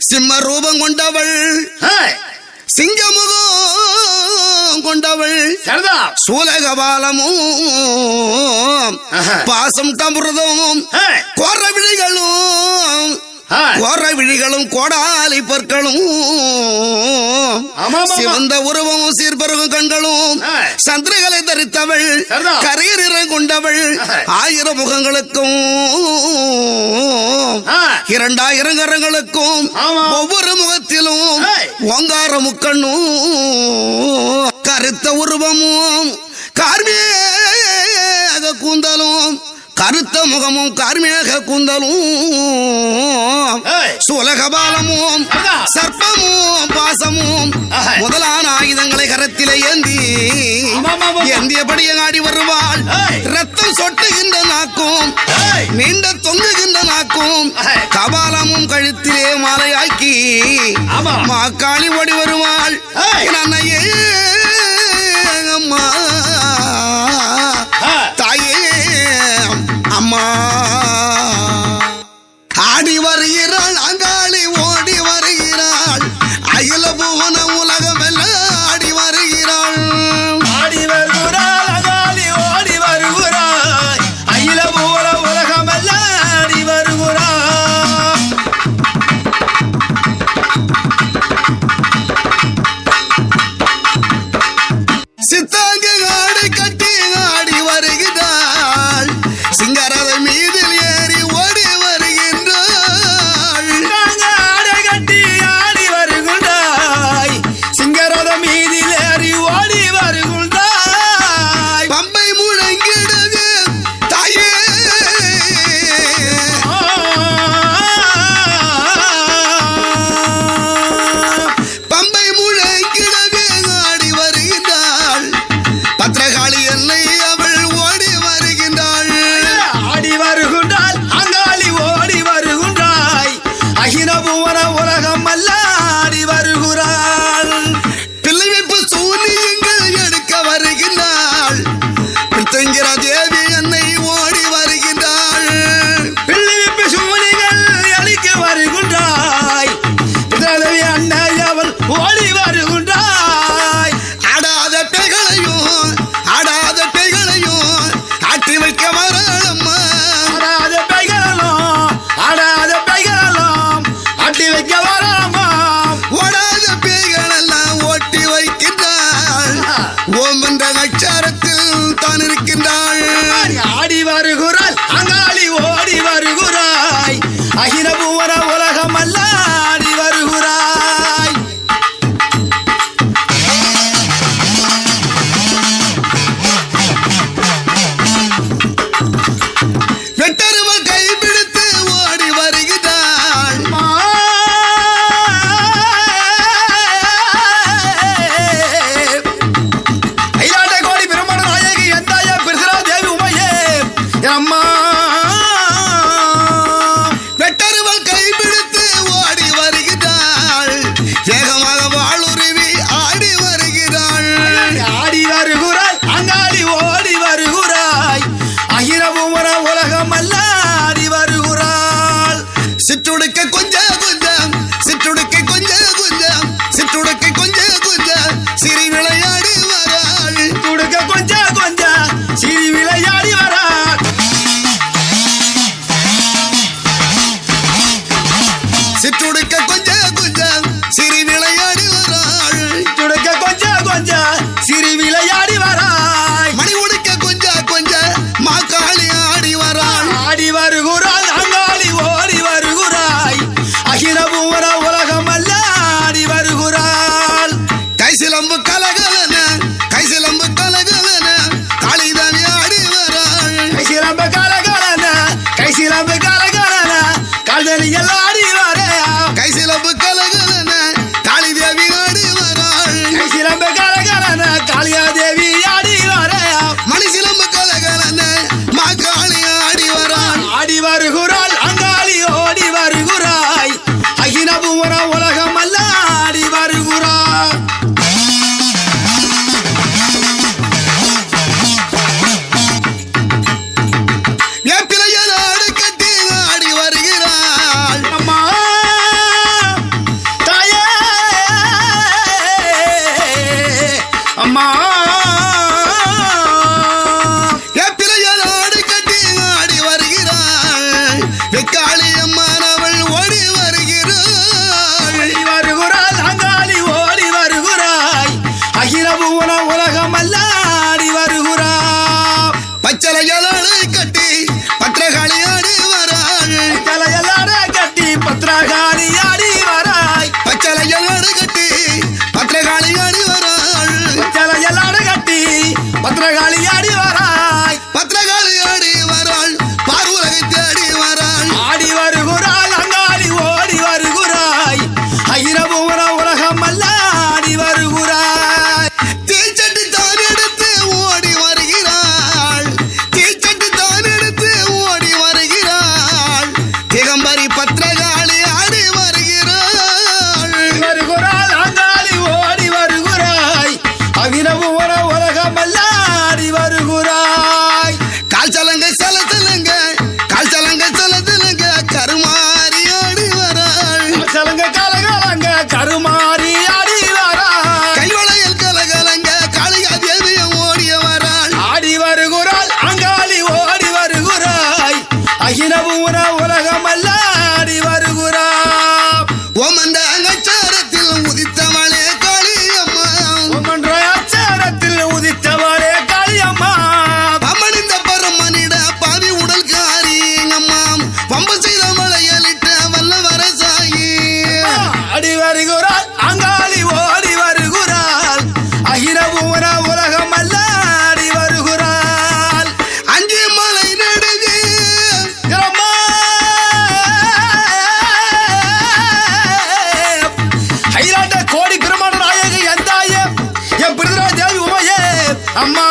சிம்ம ரூபம் கொண்டவள், சிங்கமுகம் கொண்டவள், சூலகபாலமும் பாசம் டம்புரதமும் கோரவிழிகளும் கோரவிழிகளும் கோடாலி பொற்களும் சிவந்த உருவமும் சீர்பருகும் கண்களும் சந்திரகளை தரித்தவள், கரையறிறம் கொண்டவள், 1000 முகங்களுக்கும் 2000 கரங்களுக்கும் ஒவ்வொரு முகத்திலும் ஓங்கார முக்கண்ணும் கருத்த உருவமும் கார்மேக கூந்தலும் கருத்த முகமும் கார்மேக கூந்தலும் சூலகபாலமும் சர்ப்பமும் பாசமும் முதலான ஆயுதங்களை கரத்திலே ஏந்தியபடியே ஆடி வருவாள். ரத்தம் சொட்டுகின்ற நாக்கும் நீண்ட தொங்குகின்ற நாக்கும் கபாலமும் கழுத்திலே மாலையாக்கி மாக்காளி ஓடி வருவாள். அன்னையே அம்மா தாயே அம்மா ஆடி வருகிறாள் அங்காளி ஓடி வருகிறாள். அகில புவன உலகம் எல்லாம் ஆடி வருகிறாள். ஆடி வருகிறாள் அங்காளி ஓடி வருகிறாள். அகில புவன உலகம் எல்லாம் ஆடி வருகிறாள். சித்தாங்க ஆடி கட்டி ஆடி வருகிறாள். சிங்கரத மீதில் ஏறி ஓடி வருகின்றாள். ஆடை கட்டி ஆடி வருகின்றாய். சிங்கரத மீதில் ஏறி ஓடி வருகின்றாய். பம்பை முழங்கிடுது தாயே பம்பை முழங்கிடவே ஆடி வருகின்றாள். பத்திரகாளி என்னை அவள் ஓடி வருகின்றாள். ஆடி வருகின்றாள் அங்காளி ஓடி வருகின்றாய். அகில புவன உலகம் அல்ல ஆடி வருகிறாள். பிள்ளை வைப்பு சூனியங்கள் எடுக்க வருகின்றாள். பித்தங்கிற தேவி என்னை ஓடி வருகின்றாள். பிள்ளைவிப்பு சூனிகள் அழிக்க வருகின்றாய். பிதளவி அன்னை அவள் ஓடி வருகின்றாய். ஆடாத பேய்களையும் ஆட்டி வைக்க வராளம்மா. ஆடாத பைகளும் அட்டி வைக்க வராமாம். ஓடாத பேய்களெல்லாம் ஓட்டி வைக்கின்றாள். ஓம் என்ற அச்சாரத்தில் தான் இருக்கின்றாள். ஆடி வருகிறாள் அங்காளி ஓடி வருகிறாய். அகில புவன உலகம் அல்ல ஆடி வருகிறாய். வெட்டருவள் கைப்பிடித்து ஓடி வருகிறாள். ஐயாட்ட கோடி பிரம்மண நாயகி எந்தாய பிரிசிரா தேவி உமையே அம்மா. வெட்டருவள் கைப்பிடித்து ஓடி வருகிறாள். வேகமாக வாளுருவி ஆடி வருகிறாள். ஆடி வருகிறாள் அங்காளி ஓடி வருகிறாய். அகில புவன உலகம் அல்ல ஆடி வருகிறாள். சிற்றுடுக்க கொஞ்சம் சிற்றுடுக்கை கொஞ்சம் சிற்றுடுக்கை கொஞ்சம் சிறி விளையாடி வராள். துடுக்க கொஞ்சம் சிறி விளையாடி வராள். சிற்றுடுக்க கொஞ்சம் சிறி விளையாடி வராள். துடுக்க கொஞ்சம் சிறி விளையாடி வராய். மணி உடுக்க கொஞ்சம் மாக்காளி ஆடி வராள். ஆடி வருகிறாள் அங்காளி ஓடி வருகிறாய். அகில புவன உலகம் அல்ல ஆடி வருகிறாள். கைசிலம்பு கலகலன காளிதாவி ஆடி வராள். கைசிலம்பு கலகலன கால்தலி எல்லாம் ஆடி வரே. கைசிலம்பு கலகலன காளிதேவி ஆடி வராள். கைசிலம்பு கலகலன காளியாதேவி ஆடி வரே. மணிசிலம்பு கலகலன மாக்காளி ஆடி வராள். ஆடி வருகிறாள் அங்காளி ஓடி வருகிறாய். அகில புவன உலகம் அல்ல ஆடி வருகிறாள். வேப்பிலையில் ஆடு கட்டி ஆடி வருகிறாள். அம்மா வருகிறாள் அங்காளி ஓடி வருகிறாள் அகிலபுவன உலகம் அல்லாடி வருகிறாள் அஞ்சு மலை நடுவே ஐராட்ட கோடி பிரமாண நாயகி எந்தாயே என் பிரிதரா தேவி உமையே அம்மா